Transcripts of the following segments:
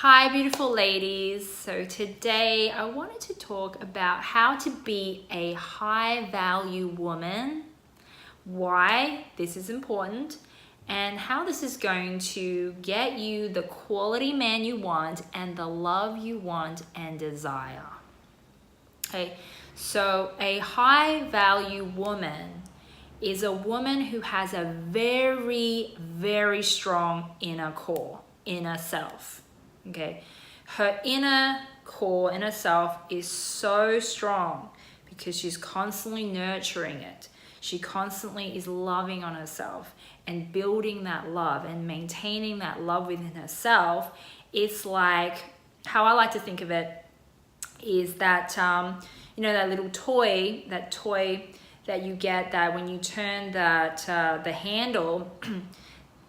Hi, beautiful ladies. So today I wanted to talk about how to be a high value woman, why this is important, and how this is going to get you the quality man you want and the love you want and desire. Okay, so a high value woman is a woman who has a very, very strong inner core, inner self. Okay, her inner core, inner self is so strong because she's constantly nurturing it. She constantly is loving on herself and building that love and maintaining that love within herself. It's like, how I like to think of it is that, that little toy, that you get, that when you turn that the handle,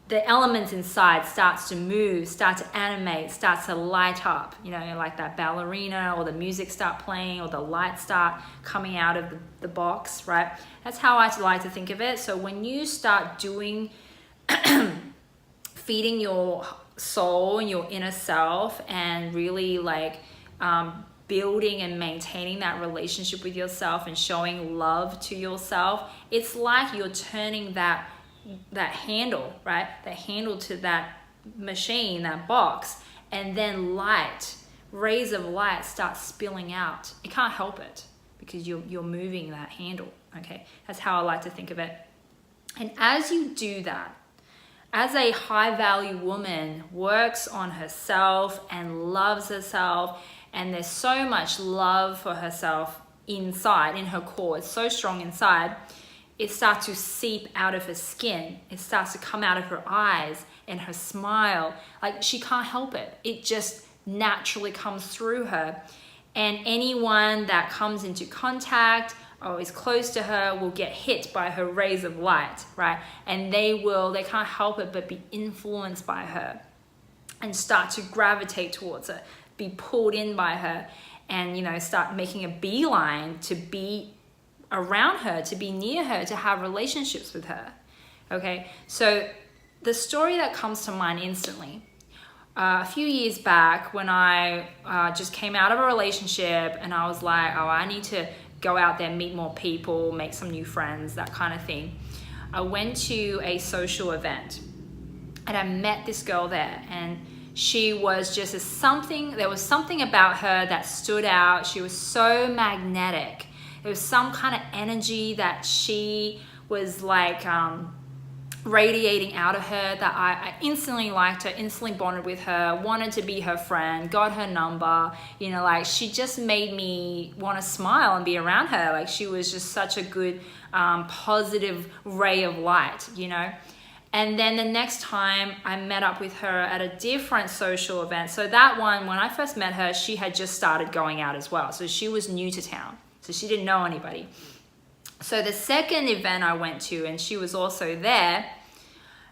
the elements inside starts to move, start to animate, starts to light up, like that ballerina, or the music start playing, or the lights start coming out of the box, right? That's how I like to think of it. So when you start doing, feeding your soul and your inner self and really building and maintaining that relationship with yourself and showing love to yourself, it's like you're turning that handle, right? That handle to that machine, that box, and then rays of light start spilling out. You can't help it because you're moving that handle, okay? That's how I like to think of it. And as you do that, as a high value woman works on herself and loves herself, and there's so much love for herself inside, in her core, it's so strong inside, it starts to seep out of her skin. It starts to come out of her eyes and her smile. Like, she can't help it. It just naturally comes through her. And anyone that comes into contact or is close to her will get hit by her rays of light, right? And they can't help it but be influenced by her and start to gravitate towards her, be pulled in by her, and, start making a beeline to be around her, to be near her, to have relationships with her. Okay, so the story that comes to mind instantly, a few years back when I just came out of a relationship and I was like, I need to go out there, meet more people, make some new friends, that kind of thing. I went to a social event and I met this girl there, and she was just there was something about her that stood out. She was so magnetic. There was some kind of energy that she was radiating out of her that I instantly liked her, instantly bonded with her, wanted to be her friend, got her number. She just made me want to smile and be around her. Like, she was just such a good, positive ray of light, And then the next time I met up with her at a different social event. So that one, when I first met her, she had just started going out as well. So she was new to town. So she didn't know anybody. So the second event I went to, and she was also there,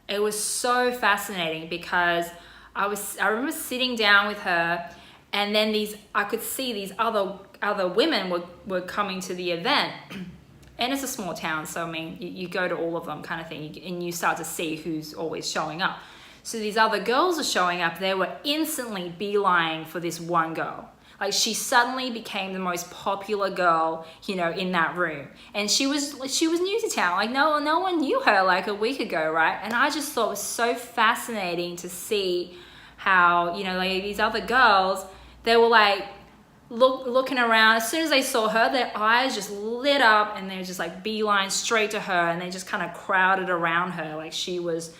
it was so fascinating because I remember sitting down with her, and then I could see these other women were coming to the event. And it's a small town, so I mean, you go to all of them kind of thing, and you start to see who's always showing up. So these other girls are showing up. They were instantly beelining for this one girl. Like, she suddenly became the most popular girl, in that room. And she was new to town. Like, no one knew her like a week ago, right? And I just thought it was so fascinating to see how, these other girls, they were looking around. As soon as they saw her, their eyes just lit up, and they were just beeline straight to her, and they just kind of crowded around her like she was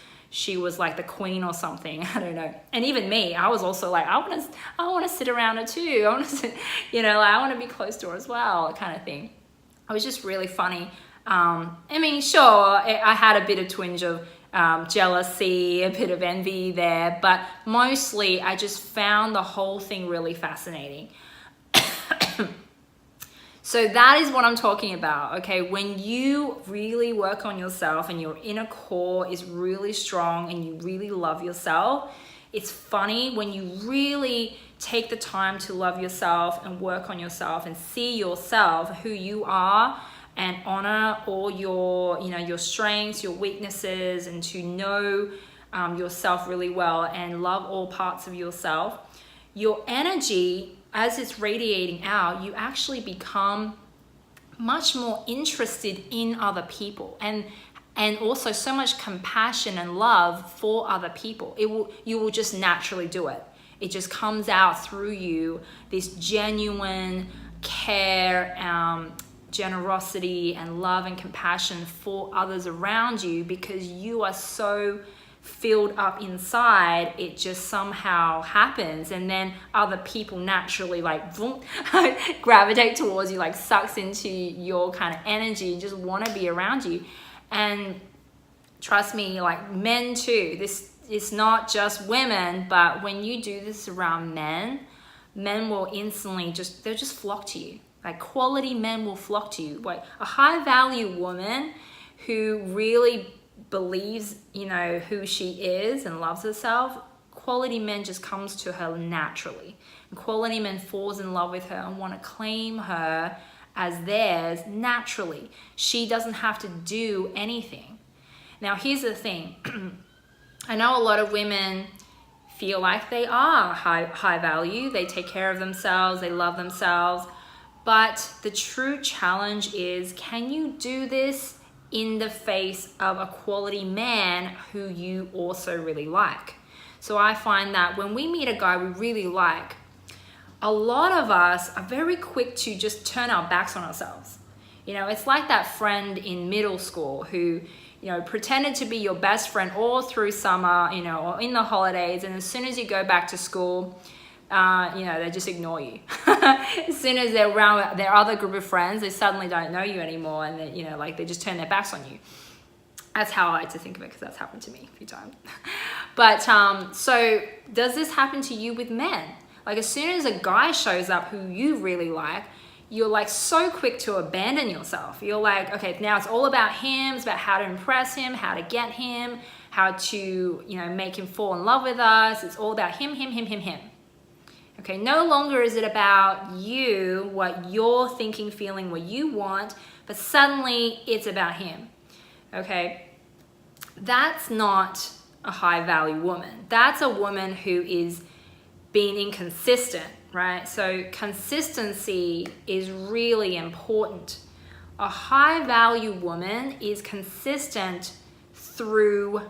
like the queen or something. I don't know. And even me, I was also like, I want to sit around her too. I want to sit, I want to be close to her as well, kind of thing. It was just really funny. Sure, I had a bit of twinge of jealousy, a bit of envy there, but mostly I just found the whole thing really fascinating. So that is what I'm talking about, okay? When you really work on yourself and your inner core is really strong and you really love yourself, it's funny when you really take the time to love yourself and work on yourself and see yourself, who you are, and honor all your strengths, your weaknesses, and to know yourself really well and love all parts of yourself. your energy, as it's radiating out, you actually become much more interested in other people, and also so much compassion and love for other people. You will just naturally do it. It just comes out through you, this genuine care, generosity and love and compassion for others around you, because you are so filled up inside. It just somehow happens, and then other people naturally like boom, gravitate towards you, like sucks into your kind of energy and just want to be around you. And trust me, like men too, this is not just women, but when you do this around men will instantly they'll just flock to you. Like quality men will flock to you. Like a high value woman who really believes, who she is and loves herself, quality men just comes to her naturally. And quality men falls in love with her and want to claim her as theirs naturally. She doesn't have to do anything. Now, here's the thing. I know a lot of women feel like they are high value. They take care of themselves. They love themselves. But the true challenge is, can you do this in the face of a quality man who you also really like? So I find that when we meet a guy we really like, a lot of us are very quick to just turn our backs on ourselves. It's like that friend in middle school who, pretended to be your best friend all through summer, or in the holidays, and as soon as you go back to school, they just ignore you. As soon as they're around their other group of friends, they suddenly don't know you anymore, and they, they just turn their backs on you. That's how I like to think of it, because that's happened to me a few times. But so does this happen to you with men? Like as soon as a guy shows up who you really like, you're like so quick to abandon yourself. You're like, okay, now it's all about him. It's about how to impress him, how to get him, how to, make him fall in love with us. It's all about him. Okay, no longer is it about you, what you're thinking, feeling, what you want, but suddenly it's about him. Okay, that's not a high value woman. That's a woman who is being inconsistent, right? So consistency is really important. A high value woman is consistent through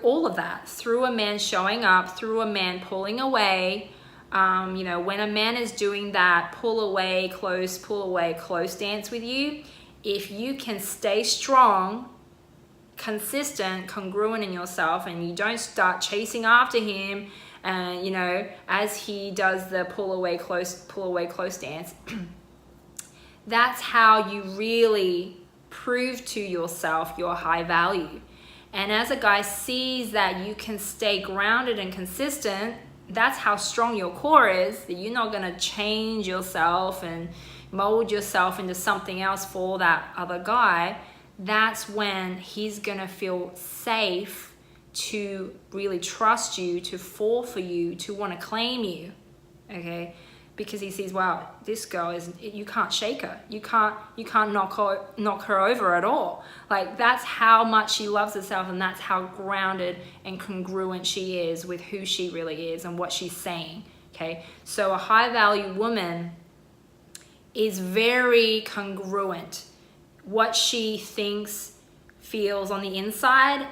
all of that, through a man showing up, through a man pulling away. When a man is doing that pull away, close dance with you, if you can stay strong, consistent, congruent in yourself, and you don't start chasing after him, and as he does the pull away, close dance, that's how you really prove to yourself your high value. And as a guy sees that you can stay grounded and consistent, that's how strong your core is, that you're not going to change yourself and mold yourself into something else for that other guy. That's when he's going to feel safe to really trust you, to fall for you, to want to claim you, okay? Because he sees, wow, this girl you can't shake her. You can't knock her over at all. Like that's how much she loves herself, and that's how grounded and congruent she is with who she really is and what she's saying, okay? So a high value woman is very congruent. What she thinks, feels on the inside,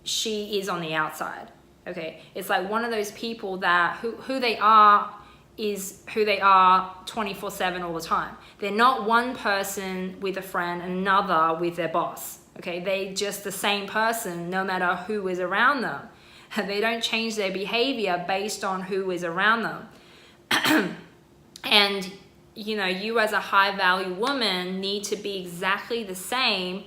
she is on the outside, okay? It's like one of those people that who they are is who they are 24/7 all the time. They're not one person with a friend and another with their boss, okay? They just the same person no matter who is around them. They don't change their behavior based on who is around them. And you as a high value woman need to be exactly the same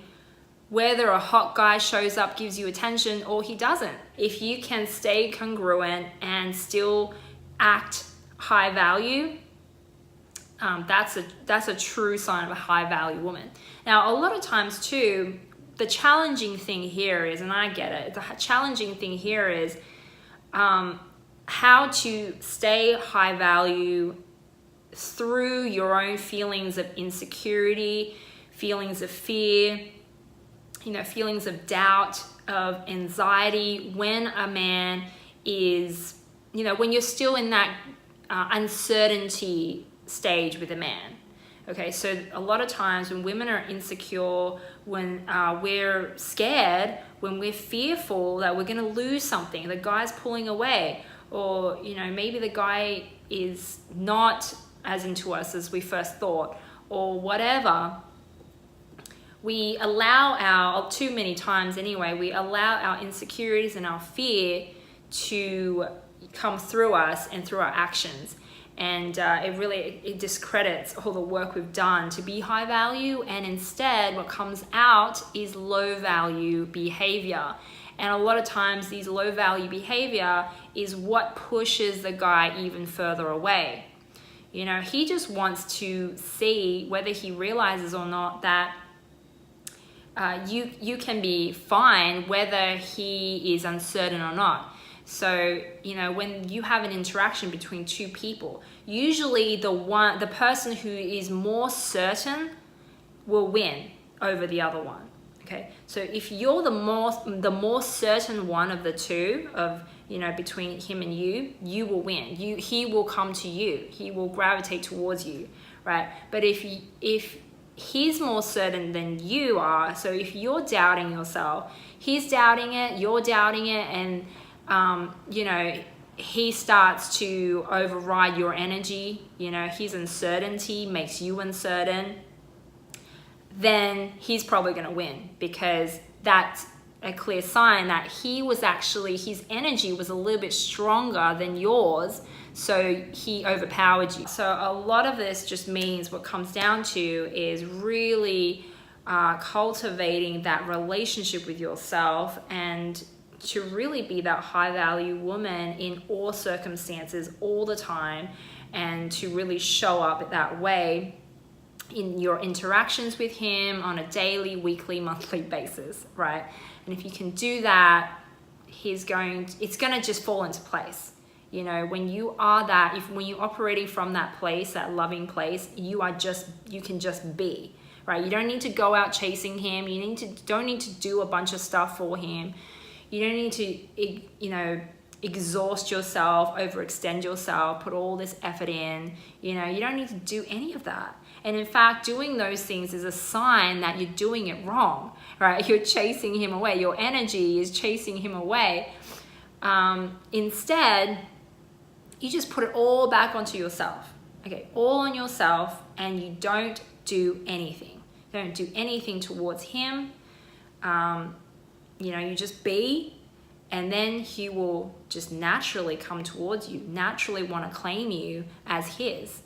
whether a hot guy shows up, gives you attention, or he doesn't. If you can stay congruent and still act high value, that's a true sign of a high value woman. Now, a lot of times too, the challenging thing here is, and I get it, the challenging thing here is how to stay high value through your own feelings of insecurity, feelings of fear, feelings of doubt, of anxiety, when a man is when you're still in that uncertainty stage with a man. Okay, so a lot of times when women are insecure, when we're scared, when we're fearful that we're going to lose something, the guy's pulling away, or maybe the guy is not as into us as we first thought, or whatever, we allow too many times anyway, we allow our insecurities and our fear to come through us and through our actions. And it discredits all the work we've done to be high value, and instead what comes out is low value behavior. And a lot of times these low value behavior is what pushes the guy even further away. He just wants to see, whether he realizes or not, that you can be fine whether he is uncertain or not. So, when you have an interaction between two people, usually the person who is more certain will win over the other one. Okay, so if you're the more certain one of the two, between him and you will win. He will come to you. He will gravitate towards you, right? But if he's more certain than you are, so if you're doubting yourself, he's doubting it, you're doubting it, and he starts to override your energy, his uncertainty makes you uncertain, then he's probably going to win, because that's a clear sign that his energy was a little bit stronger than yours, so he overpowered you. So a lot of this just means, what comes down to is really cultivating that relationship with yourself, and to really be that high value woman in all circumstances all the time, and to really show up that way in your interactions with him on a daily, weekly, monthly basis, right? And if you can do that, it's going to just fall into place. When you are that, when you're operating from that place, that loving place, you can just be, right? You don't need to go out chasing him. Don't need to do a bunch of stuff for him. You don't need to, exhaust yourself, overextend yourself, put all this effort in. You don't need to do any of that. And in fact, doing those things is a sign that you're doing it wrong, right? You're chasing him away. Your energy is chasing him away. Instead, you just put it all back onto yourself. Okay, all on yourself, and you don't do anything. You don't do anything towards him. You just be, and then he will just naturally come towards you, naturally want to claim you as his.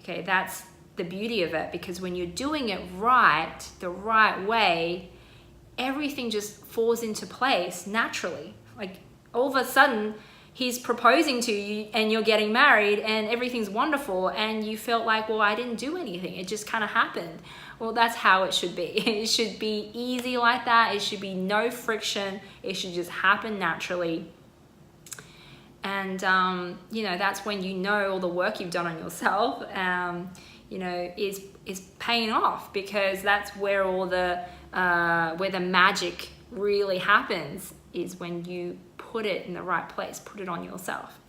Okay, that's the beauty of it, because when you're doing it right, the right way, everything just falls into place naturally. Like all of a sudden, he's proposing to you and you're getting married and everything's wonderful, and you felt like, well, I didn't do anything. It just kind of happened. Well, that's how it should be. It should be easy like that. It should be no friction. It should just happen naturally. And, that's when all the work you've done on yourself, is paying off, because that's where all the magic really happens, is when you put it in the right place, put it on yourself.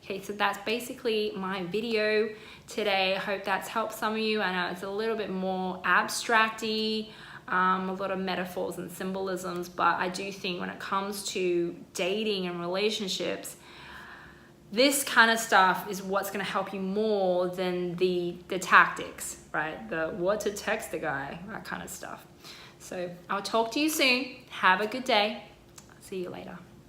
Okay, so that's basically my video today. I hope that's helped some of you. I know it's a little bit more abstract-y, a lot of metaphors and symbolisms, but I do think when it comes to dating and relationships, this kind of stuff is what's going to help you more than the tactics, right? The what to text the guy, that kind of stuff. So I'll talk to you soon. Have a good day. See you later.